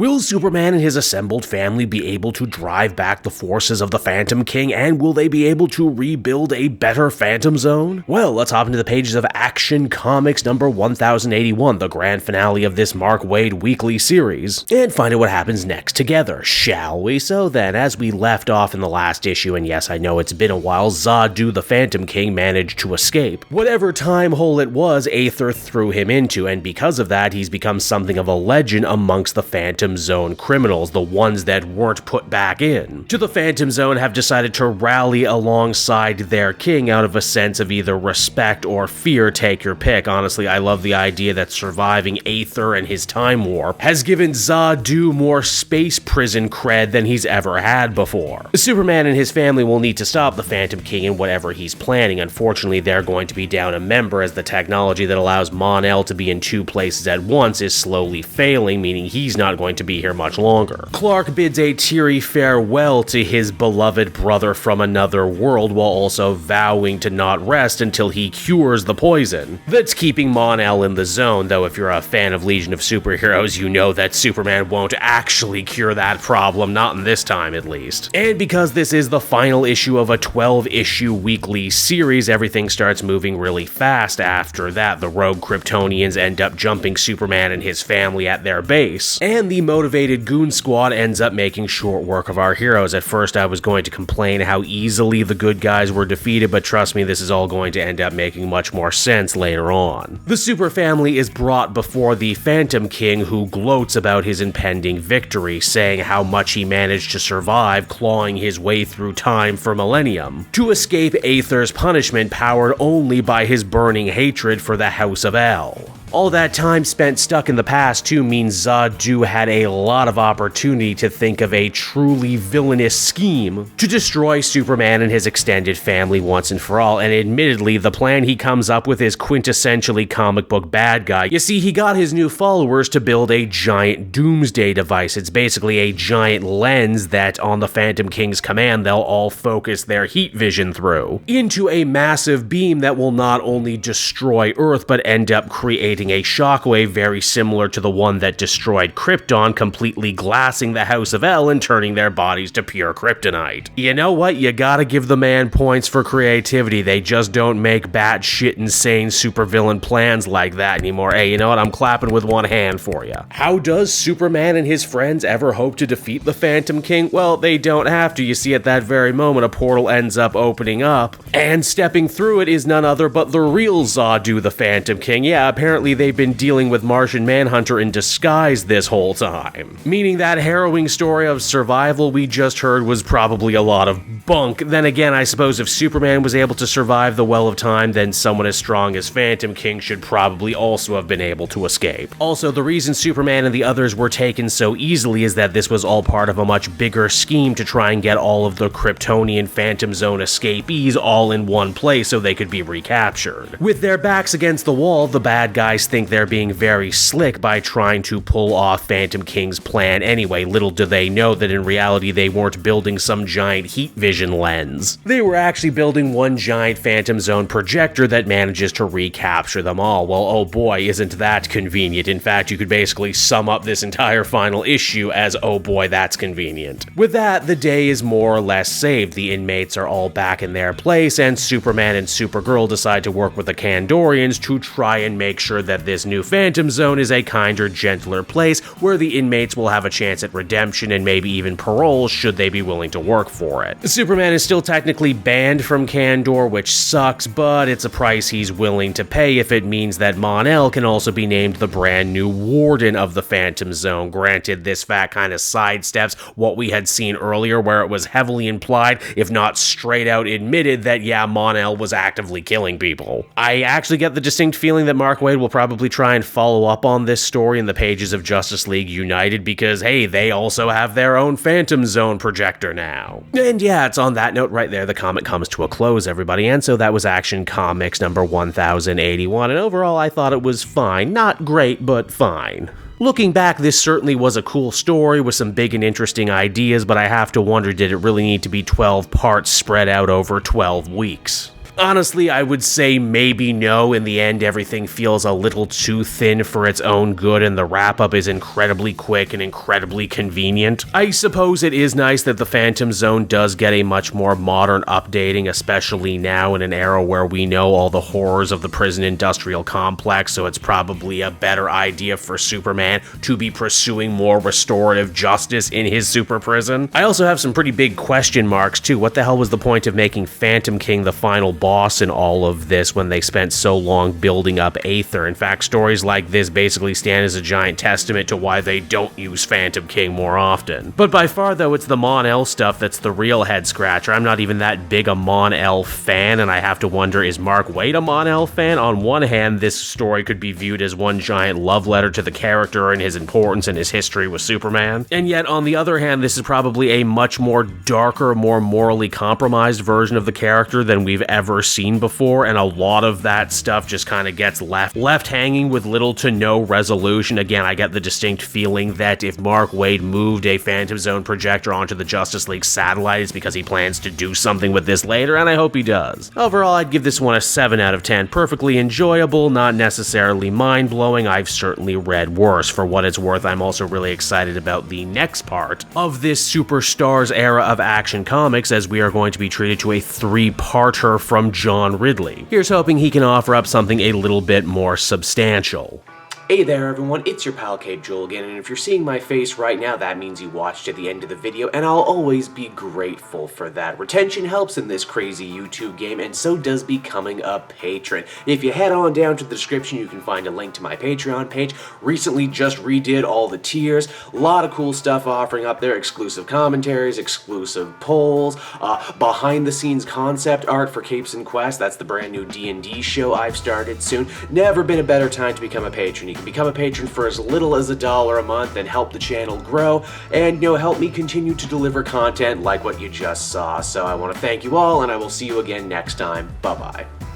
Will Superman and his assembled family be able to drive back the forces of the Phantom King, and will they be able to rebuild a better Phantom Zone? Well, let's hop into the pages of Action Comics number 1081, the grand finale of this Mark Waid weekly series, and find out what happens next together, shall we? So then, as we left off in the last issue, and yes, I know it's been a while, Zadu the Phantom King managed to escape. Whatever time hole it was, Aethyr threw him into, and because of that, he's become something of a legend amongst the Phantom Zone criminals, the ones that weren't put back in. To the Phantom Zone have decided to rally alongside their king out of a sense of either respect or fear, take your pick. Honestly, I love the idea that surviving Aethyr and his time warp has given Zadu more space prison cred than he's ever had before. Superman and his family will need to stop the Phantom King in whatever he's planning. Unfortunately, they're going to be down a member as the technology that allows Mon-El to be in two places at once is slowly failing, meaning he's not going to be here much longer. Clark bids a teary farewell to his beloved brother from another world while also vowing to not rest until he cures the poison that's keeping Mon-El in the zone, though if you're a fan of Legion of Superheroes, you know that Superman won't actually cure that problem, not in this time at least. And because this is the final issue of a 12-issue weekly series, everything starts moving really fast after that. The rogue Kryptonians end up jumping Superman and his family at their base, and the motivated goon squad ends up making short work of our heroes. At first I was going to complain how easily the good guys were defeated, but trust me, this is all going to end up making much more sense later on. The Super Family is brought before the Phantom King, who gloats about his impending victory, saying how much he managed to survive, clawing his way through time for millennium, to escape Aethyr's punishment powered only by his burning hatred for the House of El. All that time spent stuck in the past too means Zadu had a lot of opportunity to think of a truly villainous scheme to destroy Superman and his extended family once and for all, and admittedly, the plan he comes up with is quintessentially comic book bad guy. You see, he got his new followers to build a giant doomsday device. It's basically a giant lens that, on the Phantom King's command, they'll all focus their heat vision through into a massive beam that will not only destroy Earth, but end up creating a shockwave very similar to the one that destroyed Krypton, completely glassing the House of El and turning their bodies to pure kryptonite. You know what? You gotta give the man points for creativity. They just don't make batshit insane supervillain plans like that anymore. Hey, you know what? I'm clapping with one hand for you. How does Superman and his friends ever hope to defeat the Phantom King? Well, they don't have to. You see, at that very moment, a portal ends up opening up, and stepping through it is none other but the real Zadu the Phantom King. Yeah, apparently they've been dealing with Martian Manhunter in disguise this whole time. Meaning that harrowing story of survival we just heard was probably a lot of bunk. Then again, I suppose if Superman was able to survive the Well of Time, then someone as strong as Phantom King should probably also have been able to escape. Also, the reason Superman and the others were taken so easily is that this was all part of a much bigger scheme to try and get all of the Kryptonian Phantom Zone escapees all in one place so they could be recaptured. With their backs against the wall, the bad guys think they're being very slick by trying to pull off Phantom King's plan anyway. Little do they know that in reality they weren't building some giant heat vision lens. They were actually building one giant Phantom Zone projector that manages to recapture them all. Well, oh boy, isn't that convenient. In fact, you could basically sum up this entire final issue as, oh boy, that's convenient. With that, the day is more or less saved. The inmates are all back in their place, and Superman and Supergirl decide to work with the Kandorians to try and make sure that this new Phantom Zone is a kinder, gentler place where the inmates will have a chance at redemption and maybe even parole should they be willing to work for it. Superman is still technically banned from Kandor, which sucks, but it's a price he's willing to pay if it means that Mon-El can also be named the brand new warden of the Phantom Zone. Granted, this fact kind of sidesteps what we had seen earlier, where it was heavily implied, if not straight out admitted, that yeah, Mon-El was actively killing people. I actually get the distinct feeling that Mark Waid will probably try and follow up on this story in the pages of Justice League United because, hey, they also have their own Phantom Zone projector now. And yeah, it's on that note right there the comic comes to a close, everybody, and so that was Action Comics number 1081, and overall I thought it was fine. Not great, but fine. Looking back, this certainly was a cool story with some big and interesting ideas, but I have to wonder, did it really need to be 12 parts spread out over 12 weeks? Honestly, I would say maybe no. In the end, everything feels a little too thin for its own good, and the wrap-up is incredibly quick and incredibly convenient. I suppose it is nice that the Phantom Zone does get a much more modern updating, especially now in an era where we know all the horrors of the prison industrial complex, so it's probably a better idea for Superman to be pursuing more restorative justice in his super prison. I also have some pretty big question marks, too. What the hell was the point of making Phantom King the final boss in all of this when they spent so long building up Aethyr? In fact, stories like this basically stand as a giant testament to why they don't use Phantom King more often. But by far, though, it's the Mon-El stuff that's the real head-scratcher. I'm not even that big a Mon-El fan, and I have to wonder, is Mark Waid a Mon-El fan? On one hand, this story could be viewed as one giant love letter to the character and his importance and his history with Superman. And yet, on the other hand, this is probably a much more darker, more morally compromised version of the character than we've ever seen before, and a lot of that stuff just kind of gets left hanging with little to no resolution. Again, I get the distinct feeling that if Mark Waid moved a Phantom Zone projector onto the Justice League satellite, it's because he plans to do something with this later, and I hope he does. Overall, I'd give this one a 7 out of 10. Perfectly enjoyable, not necessarily mind-blowing. I've certainly read worse. For what it's worth, I'm also really excited about the next part of this Superstars era of Action Comics, as we are going to be treated to a 3-parter from John Ridley. Here's hoping he can offer up something a little bit more substantial. Hey there everyone, it's your pal Cape Joel again, and if you're seeing my face right now, that means you watched to the end of the video, and I'll always be grateful for that. Retention helps in this crazy YouTube game, and so does becoming a patron. If you head on down to the description, you can find a link to my Patreon page. Recently just redid all the tiers, a lot of cool stuff offering up there, exclusive commentaries, exclusive polls, behind the scenes concept art for Capes and Quest. That's the brand new D&D show I've started soon. Never been a better time to become a patron. You can become a patron for as little as $1 a month and help the channel grow and, help me continue to deliver content like what you just saw. So I want to thank you all, and I will see you again next time. Bye-bye.